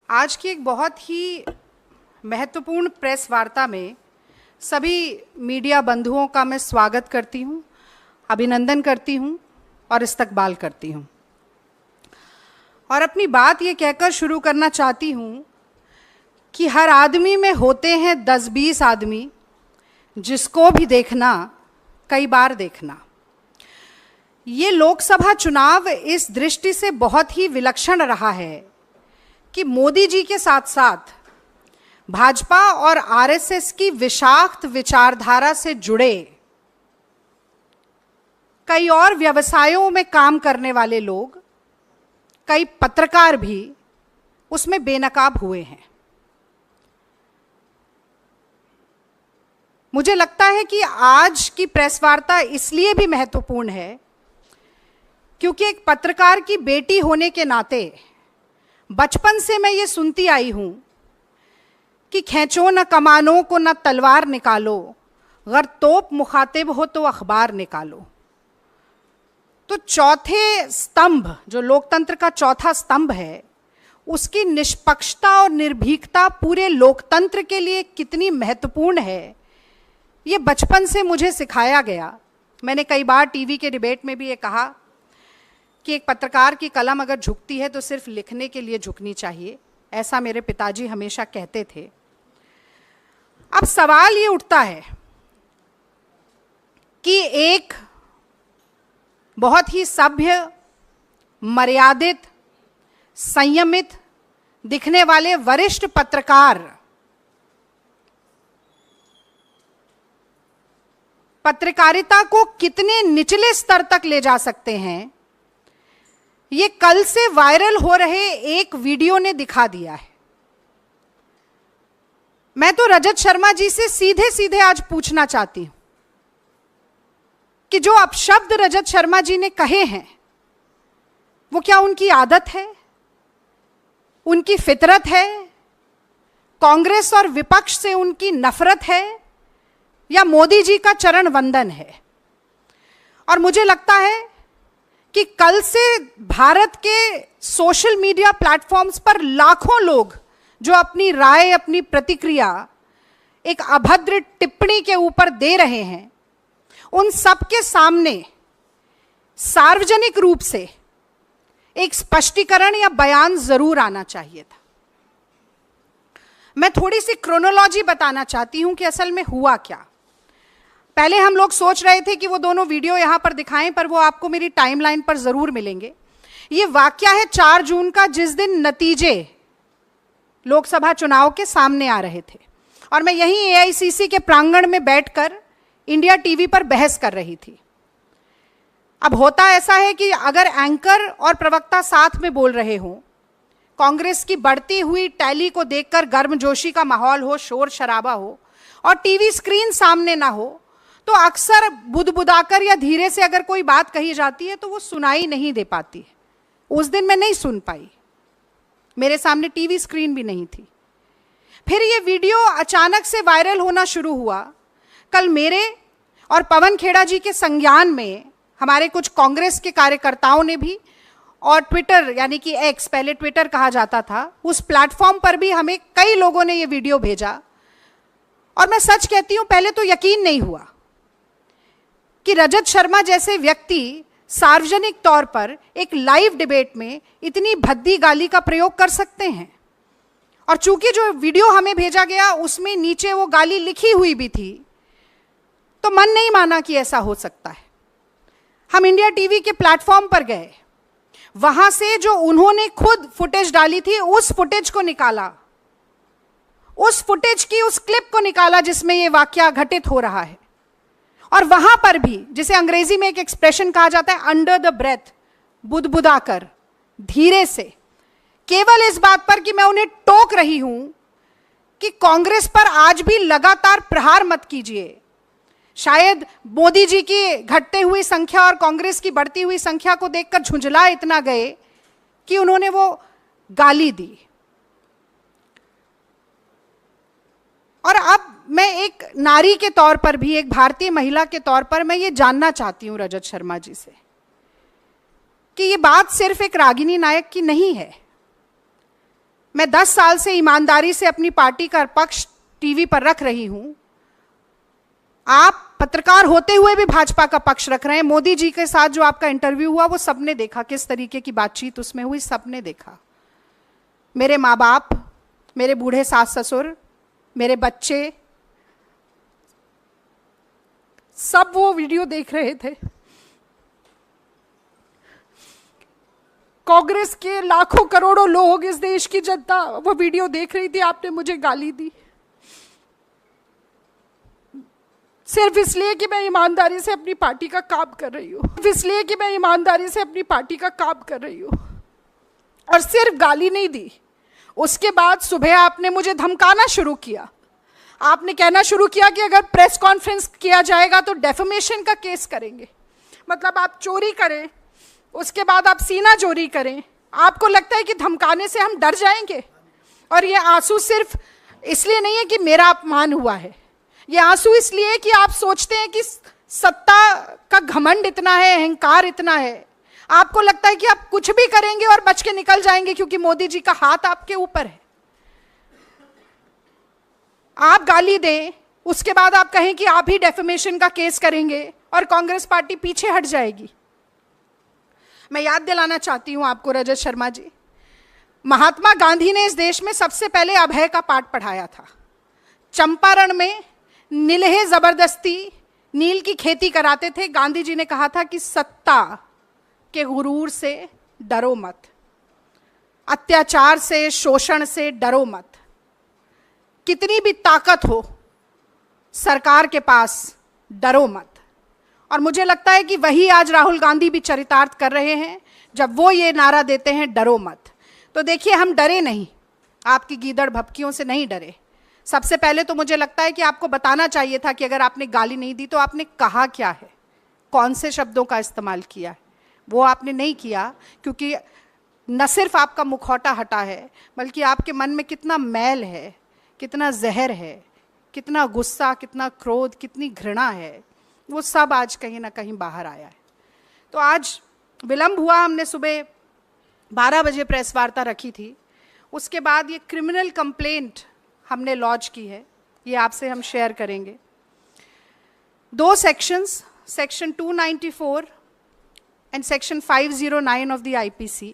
आज की एक बहुत ही महत्वपूर्ण प्रेस वार्ता में सभी मीडिया बंधुओं का मैं स्वागत करती हूं, अभिनंदन करती हूं और इस्तकबाल करती हूं। और अपनी बात ये कहकर शुरू करना चाहती हूं कि हर आदमी में होते हैं 10-20 आदमी, जिसको भी देखना कई बार देखना। ये लोकसभा चुनाव इस दृष्टि से बहुत ही विलक्षण रहा है कि मोदी जी के साथ साथ भाजपा और आरएसएस की विषाक्त विचारधारा से जुड़े कई और व्यवसायों में काम करने वाले लोग, कई पत्रकार भी उसमें बेनकाब हुए हैं। मुझे लगता है कि आज की प्रेस वार्ता इसलिए भी महत्वपूर्ण है क्योंकि एक पत्रकार की बेटी होने के नाते बचपन से मैं ये सुनती आई हूं कि खींचो न कमानों को न तलवार निकालो, अगर तोप मुखातिब हो तो अखबार निकालो। तो चौथे स्तंभ, जो लोकतंत्र का चौथा स्तंभ है, उसकी निष्पक्षता और निर्भीकता पूरे लोकतंत्र के लिए कितनी महत्वपूर्ण है, ये बचपन से मुझे सिखाया गया। मैंने कई बार टीवी के डिबेट में भी ये कहा कि एक पत्रकार की कलम अगर झुकती है तो सिर्फ लिखने के लिए झुकनी चाहिए, ऐसा मेरे पिताजी हमेशा कहते थे। अब सवाल ये उठता है कि एक बहुत ही सभ्य, मर्यादित, संयमित दिखने वाले वरिष्ठ पत्रकार पत्रकारिता को कितने निचले स्तर तक ले जा सकते हैं, ये कल से वायरल हो रहे एक वीडियो ने दिखा दिया है। मैं तो रजत शर्मा जी से सीधे सीधे आज पूछना चाहती हूं कि जो अपशब्द रजत शर्मा जी ने कहे हैं, वो क्या उनकी आदत है, उनकी फितरत है, कांग्रेस और विपक्ष से उनकी नफरत है, या मोदी जी का चरण वंदन है? और मुझे लगता है कि कल से भारत के सोशल मीडिया प्लेटफॉर्म्स पर लाखों लोग जो अपनी राय, अपनी प्रतिक्रिया एक अभद्र टिप्पणी के ऊपर दे रहे हैं, उन सब के सामने सार्वजनिक रूप से एक स्पष्टीकरण या बयान जरूर आना चाहिए था। मैं थोड़ी सी क्रोनोलॉजी बताना चाहती हूं कि असल में हुआ क्या। पहले हम लोग सोच रहे थे कि वो दोनों वीडियो यहां पर दिखाएं, पर वो आपको मेरी टाइमलाइन पर जरूर मिलेंगे। ये वाकया है 4 जून का, जिस दिन नतीजे लोकसभा चुनाव के सामने आ रहे थे और मैं यहीं एआईसीसी के प्रांगण में बैठकर इंडिया टीवी पर बहस कर रही थी। अब होता ऐसा है कि अगर एंकर और प्रवक्ता साथ में बोल रहे हों, कांग्रेस की बढ़ती हुई टैली को देखकर गर्मजोशी का माहौल हो, शोर शराबा हो और टीवी स्क्रीन सामने ना हो, तो अक्सर बुदबुदाकर या धीरे से अगर कोई बात कही जाती है तो वो सुनाई नहीं दे पाती है। उस दिन मैं नहीं सुन पाई, मेरे सामने टीवी स्क्रीन भी नहीं थी। फिर ये वीडियो अचानक से वायरल होना शुरू हुआ। कल मेरे और पवन खेड़ा जी के संज्ञान में हमारे कुछ कांग्रेस के कार्यकर्ताओं ने भी, और ट्विटर यानी कि एक्स, पहले ट्विटर कहा जाता था, उस प्लेटफॉर्म पर भी हमें कई लोगों ने ये वीडियो भेजा। और मैं सच कहती हूं, पहले तो यकीन नहीं हुआ कि रजत शर्मा जैसे व्यक्ति सार्वजनिक तौर पर एक लाइव डिबेट में इतनी भद्दी गाली का प्रयोग कर सकते हैं। और चूंकि जो वीडियो हमें भेजा गया उसमें नीचे वो गाली लिखी हुई भी थी, तो मन नहीं माना कि ऐसा हो सकता है। हम इंडिया टीवी के प्लेटफॉर्म पर गए, वहां से जो उन्होंने खुद फुटेज डाली थी उस फुटेज को निकाला, उस फुटेज की उस क्लिप को निकाला जिसमें ये वाकया घटित हो रहा है। और वहां पर भी, जिसे अंग्रेजी में एक एक्सप्रेशन कहा जाता है, अंडर द ब्रेथ, बुदबुदाकर, धीरे से, केवल इस बात पर कि मैं उन्हें टोक रही हूं कि कांग्रेस पर आज भी लगातार प्रहार मत कीजिए। शायद मोदी जी की घटते हुई संख्या और कांग्रेस की बढ़ती हुई संख्या को देखकर झुंझला इतना गए कि उन्होंने वो गाली दी। और अब मैं एक नारी के तौर पर भी, एक भारतीय महिला के तौर पर, मैं ये जानना चाहती हूं रजत शर्मा जी से कि ये बात सिर्फ एक रागिनी नायक की नहीं है। मैं 10 साल से ईमानदारी से अपनी पार्टी का पक्ष टीवी पर रख रही हूं। आप पत्रकार होते हुए भी भाजपा का पक्ष रख रहे हैं। मोदी जी के साथ जो आपका इंटरव्यू हुआ वो सबने देखा, किस तरीके की बातचीत उसमें हुई, सबने देखा। मेरे माँ बाप, मेरे बूढ़े सास ससुर, मेरे बच्चे, सब वो वीडियो देख रहे थे। कांग्रेस के लाखों करोड़ों लोग, इस देश की जनता वो वीडियो देख रही थी। आपने मुझे गाली दी सिर्फ इसलिए कि मैं ईमानदारी से अपनी पार्टी का काम कर रही हूँ, इसलिए कि मैं ईमानदारी से अपनी पार्टी का काम कर रही हूँ। और सिर्फ गाली नहीं दी, उसके बाद सुबह आपने मुझे धमकाना शुरू किया। आपने कहना शुरू किया कि अगर प्रेस कॉन्फ्रेंस किया जाएगा तो डेफेमेशन का केस करेंगे। मतलब आप चोरी करें, उसके बाद आप सीना चोरी करें। आपको लगता है कि धमकाने से हम डर जाएंगे? और ये आंसू सिर्फ इसलिए नहीं है कि मेरा अपमान हुआ है, ये आंसू इसलिए कि आप सोचते हैं कि सत्ता का घमंड इतना है, अहंकार इतना है, आपको लगता है कि आप कुछ भी करेंगे और बच के निकल जाएंगे क्योंकि मोदी जी का हाथ आपके ऊपर है। आप गाली दें, उसके बाद आप कहें कि आप ही डेफेमेशन का केस करेंगे और कांग्रेस पार्टी पीछे हट जाएगी। मैं याद दिलाना चाहती हूं आपको रजत शर्मा जी, महात्मा गांधी ने इस देश में सबसे पहले अभय का पाठ पढ़ाया था। चंपारण में नीलहे जबरदस्ती नील की खेती कराते थे। गांधी जी ने कहा था कि सत्ता के गुरूर से डरो मत, अत्याचार से, शोषण से डरो मत। कितनी भी ताकत हो सरकार के पास, डरो मत। और मुझे लगता है कि वही आज राहुल गांधी भी चरितार्थ कर रहे हैं जब वो ये नारा देते हैं, डरो मत। तो देखिए, हम डरे नहीं, आपकी गीदड़ भपकियों से नहीं डरे। सबसे पहले तो मुझे लगता है कि आपको बताना चाहिए था कि अगर आपने गाली नहीं दी तो आपने कहा क्या है, कौन से शब्दों का इस्तेमाल किया है। वो आपने नहीं किया क्योंकि न सिर्फ आपका मुखौटा हटा है, बल्कि आपके मन में कितना मैल है, कितना जहर है, कितना गुस्सा, कितना क्रोध, कितनी घृणा है, वो सब आज कहीं ना कहीं बाहर आया है। तो आज विलंब हुआ, हमने सुबह 12 बजे प्रेस वार्ता रखी थी। उसके बाद ये क्रिमिनल कंप्लेंट हमने लॉन्च की है, ये आपसे हम शेयर करेंगे। 2 sections, section 294 and section 509 of the IPC.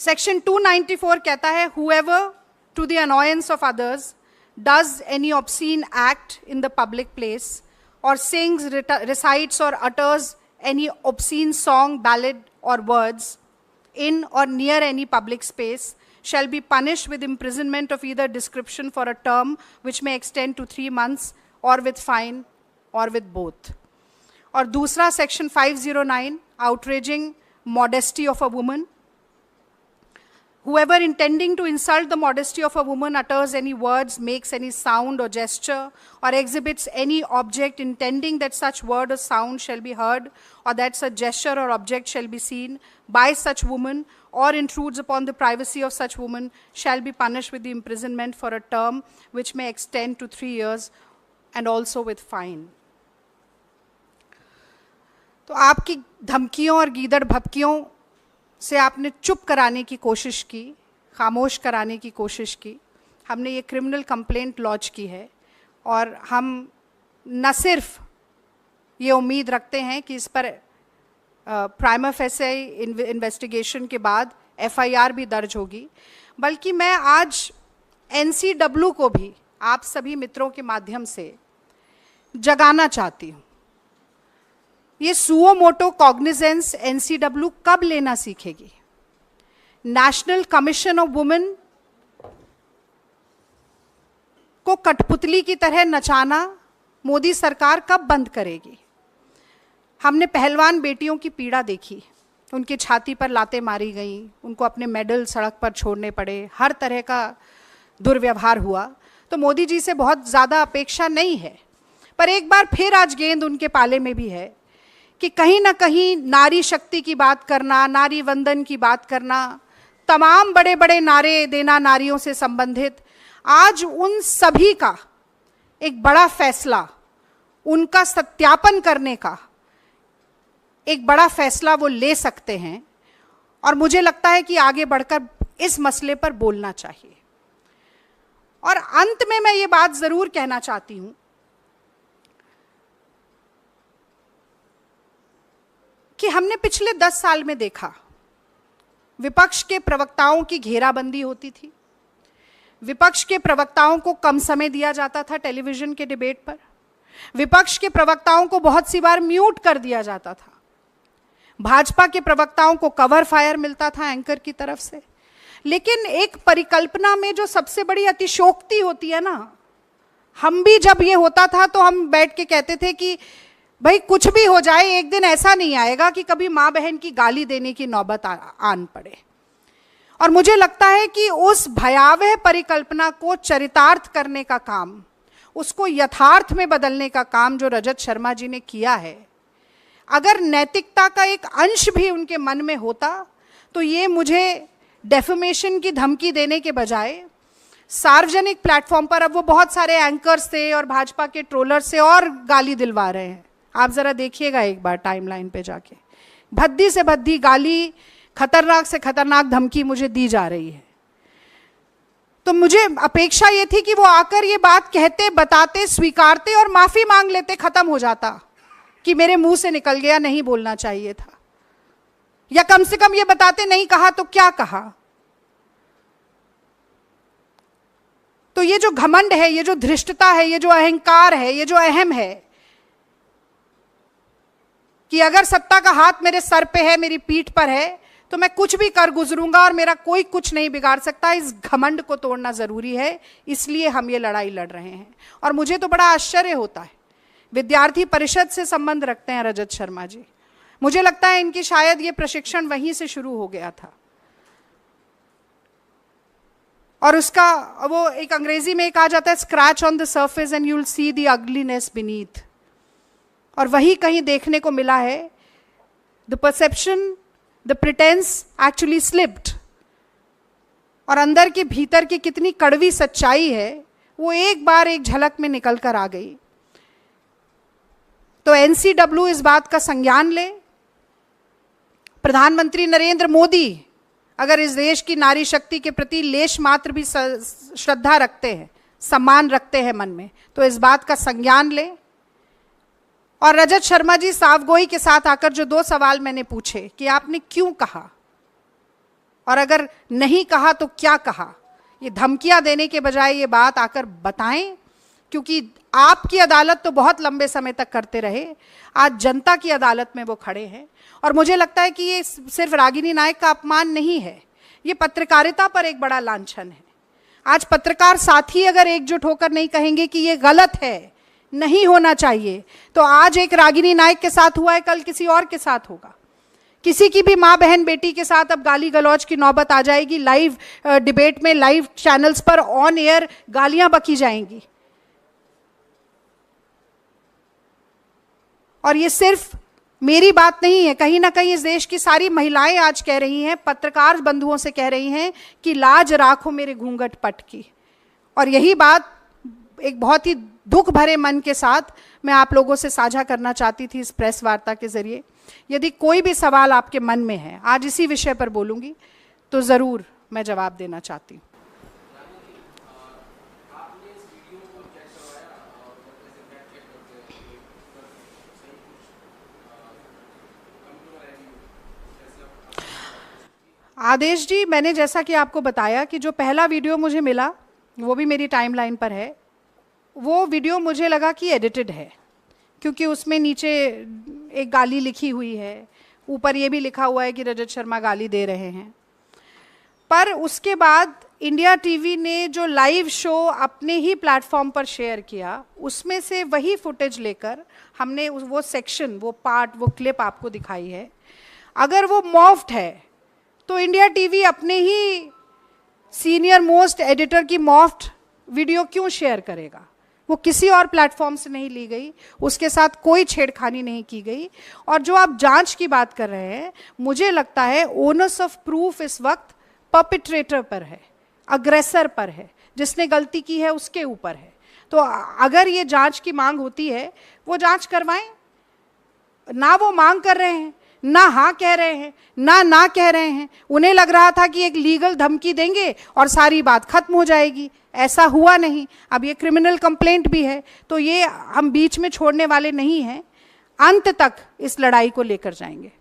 Section 294 कहता है, whoever to the annoyance of others does any obscene act in the public place or sings, recites or utters any obscene song, ballad or words in or near any public space shall be punished with imprisonment of either description for a term which may extend to 3 months or with fine or with both. और दूसरा section 509, outraging modesty of a woman. Whoever intending to insult the modesty of a woman utters any words, makes any sound or gesture, or exhibits any object intending that such word or sound shall be heard, or that such gesture or object shall be seen by such woman, or intrudes upon the privacy of such woman, shall be punished with the imprisonment for a term which may extend to 3 years, and also with fine. तो आपकी धमकियों और गीदड़ भपकियों से आपने चुप कराने की कोशिश की, खामोश कराने की कोशिश की। हमने ये क्रिमिनल कंप्लेंट लॉन्च की है और हम न सिर्फ ये उम्मीद रखते हैं कि इस पर प्राइमा फेसे इन्वेस्टिगेशन के बाद एफआईआर भी दर्ज होगी, बल्कि मैं आज एनसीडब्ल्यू को भी आप सभी मित्रों के माध्यम से जगाना चाहती हूँ। ये सुओ मोटो कॉग्निजेंस एनसीडब्ल्यू कब लेना सीखेगी? नेशनल कमीशन ऑफ वुमेन को कठपुतली की तरह नचाना मोदी सरकार कब बंद करेगी? हमने पहलवान बेटियों की पीड़ा देखी, उनकी छाती पर लातें मारी गईं, उनको अपने मेडल सड़क पर छोड़ने पड़े, हर तरह का दुर्व्यवहार हुआ। तो मोदी जी से बहुत ज़्यादा अपेक्षा नहीं है, पर एक बार फिर आज गेंद उनके पाले में भी है कि कहीं ना कहीं नारी शक्ति की बात करना, नारी वंदन की बात करना, तमाम बड़े बड़े नारे देना नारियों से संबंधित, आज उन सभी का एक बड़ा फैसला, उनका सत्यापन करने का एक बड़ा फैसला वो ले सकते हैं। और मुझे लगता है कि आगे बढ़कर इस मसले पर बोलना चाहिए। और अंत में मैं ये बात जरूर कहना चाहती हूं कि हमने पिछले 10 साल में देखा, विपक्ष के प्रवक्ताओं की घेराबंदी होती थी, विपक्ष के प्रवक्ताओं को कम समय दिया जाता था टेलीविजन के डिबेट पर, विपक्ष के प्रवक्ताओं को बहुत सी बार म्यूट कर दिया जाता था, भाजपा के प्रवक्ताओं को कवर फायर मिलता था एंकर की तरफ से। लेकिन एक परिकल्पना में जो सबसे बड़ी अतिशोक्ति होती है ना, हम भी जब ये होता था तो हम बैठ के कहते थे कि भाई कुछ भी हो जाए, एक दिन ऐसा नहीं आएगा कि कभी माँ बहन की गाली देने की नौबत आन पड़े। और मुझे लगता है कि उस भयावह परिकल्पना को चरितार्थ करने का काम, उसको यथार्थ में बदलने का काम जो रजत शर्मा जी ने किया है, अगर नैतिकता का एक अंश भी उनके मन में होता तो ये मुझे डेफेमेशन की धमकी देने के बजाय सार्वजनिक प्लेटफॉर्म पर, अब वो बहुत सारे एंकर्स से और भाजपा के ट्रोलर से और गाली दिलवा रहे हैं। आप जरा देखिएगा एक बार टाइमलाइन पे जाके, भद्दी से भद्दी गाली, खतरनाक से खतरनाक धमकी मुझे दी जा रही है। तो मुझे अपेक्षा ये थी कि वो आकर ये बात कहते, बताते, स्वीकारते और माफी मांग लेते, खत्म हो जाता कि मेरे मुंह से निकल गया, नहीं बोलना चाहिए था, या कम से कम ये बताते नहीं कहा तो क्या कहा। तो ये जो घमंड है, ये जो धृष्टता है, ये जो अहंकार है, ये जो अहम है कि अगर सत्ता का हाथ मेरे सर पे है, मेरी पीठ पर है, तो मैं कुछ भी कर गुजरूंगा और मेरा कोई कुछ नहीं बिगाड़ सकता, इस घमंड को तोड़ना जरूरी है। इसलिए हम ये लड़ाई लड़ रहे हैं। और मुझे तो बड़ा आश्चर्य होता है, विद्यार्थी परिषद से संबंध रखते हैं रजत शर्मा जी, मुझे लगता है इनकी शायद ये प्रशिक्षण वहीं से शुरू हो गया था। और उसका वो एक अंग्रेजी में कहा जाता है, scratch on the surface and you will see the ugliness beneath. और वही कहीं देखने को मिला है, the perception, the pretence actually slipped. और अंदर के भीतर की कितनी कड़वी सच्चाई है वो एक बार एक झलक में निकल कर आ गई। तो एनसीडब्ल्यू इस बात का संज्ञान ले। प्रधानमंत्री नरेंद्र मोदी अगर इस देश की नारी शक्ति के प्रति लेश मात्र भी श्रद्धा रखते हैं, सम्मान रखते हैं मन में, तो इस बात का संज्ञान ले। और रजत शर्मा जी साफगोई के साथ आकर जो 2 सवाल मैंने पूछे कि आपने क्यों कहा, और अगर नहीं कहा तो क्या कहा, ये धमकियां देने के बजाय ये बात आकर बताएं, क्योंकि आपकी अदालत तो बहुत लंबे समय तक करते रहे, आज जनता की अदालत में वो खड़े हैं। और मुझे लगता है कि ये सिर्फ रागिनी नायक का अपमान नहीं है, ये पत्रकारिता पर एक बड़ा लांछन है। आज पत्रकार साथी अगर एकजुट होकर नहीं कहेंगे कि ये गलत है, नहीं होना चाहिए, तो आज एक रागिनी नायक के साथ हुआ है, कल किसी और के साथ होगा। किसी की भी माँ बहन बेटी के साथ अब गाली गलौज की नौबत आ जाएगी, लाइव डिबेट में, लाइव चैनल्स पर ऑन एयर गालियां बकी जाएंगी। और ये सिर्फ मेरी बात नहीं है, कहीं ना कहीं इस देश की सारी महिलाएं आज कह रही हैं, पत्रकार बंधुओं से कह रही हैं कि लाज राखो मेरे घूंघट पट की। और यही बात एक बहुत ही दुख भरे मन के साथ मैं आप लोगों से साझा करना चाहती थी इस प्रेस वार्ता के जरिए। यदि कोई भी सवाल आपके मन में है, आज इसी विषय पर बोलूंगी, तो जरूर मैं जवाब देना चाहती हूँ। आदेश जी, मैंने जैसा कि आपको बताया कि जो पहला वीडियो मुझे मिला वो भी मेरी टाइमलाइन पर है, वो वीडियो मुझे लगा कि एडिटेड है, क्योंकि उसमें नीचे एक गाली लिखी हुई है, ऊपर ये भी लिखा हुआ है कि रजत शर्मा गाली दे रहे हैं। पर उसके बाद इंडिया टीवी ने जो लाइव शो अपने ही प्लेटफॉर्म पर शेयर किया, उसमें से वही फुटेज लेकर हमने वो सेक्शन, वो पार्ट, वो क्लिप आपको दिखाई है। अगर वो मॉफ्ड है तो इंडिया टीवी अपने ही सीनियर मोस्ट एडिटर की मॉफ्ड वीडियो क्यों शेयर करेगा? वो किसी और प्लेटफॉर्म से नहीं ली गई, उसके साथ कोई छेड़खानी नहीं की गई। और जो आप जांच की बात कर रहे हैं, मुझे लगता है ओनस ऑफ प्रूफ इस वक्त परपिट्रेटर पर है, अग्रेसर पर है, जिसने गलती की है उसके ऊपर है। तो अगर ये जांच की मांग होती है, वो जांच करवाएं ना, वो मांग कर रहे हैं ना हाँ कह रहे हैं ना कह रहे हैं। उन्हें लग रहा था कि एक लीगल धमकी देंगे और सारी बात खत्म हो जाएगी, ऐसा हुआ नहीं। अब ये क्रिमिनल कंप्लेंट भी है, तो ये हम बीच में छोड़ने वाले नहीं हैं, अंत तक इस लड़ाई को लेकर जाएंगे।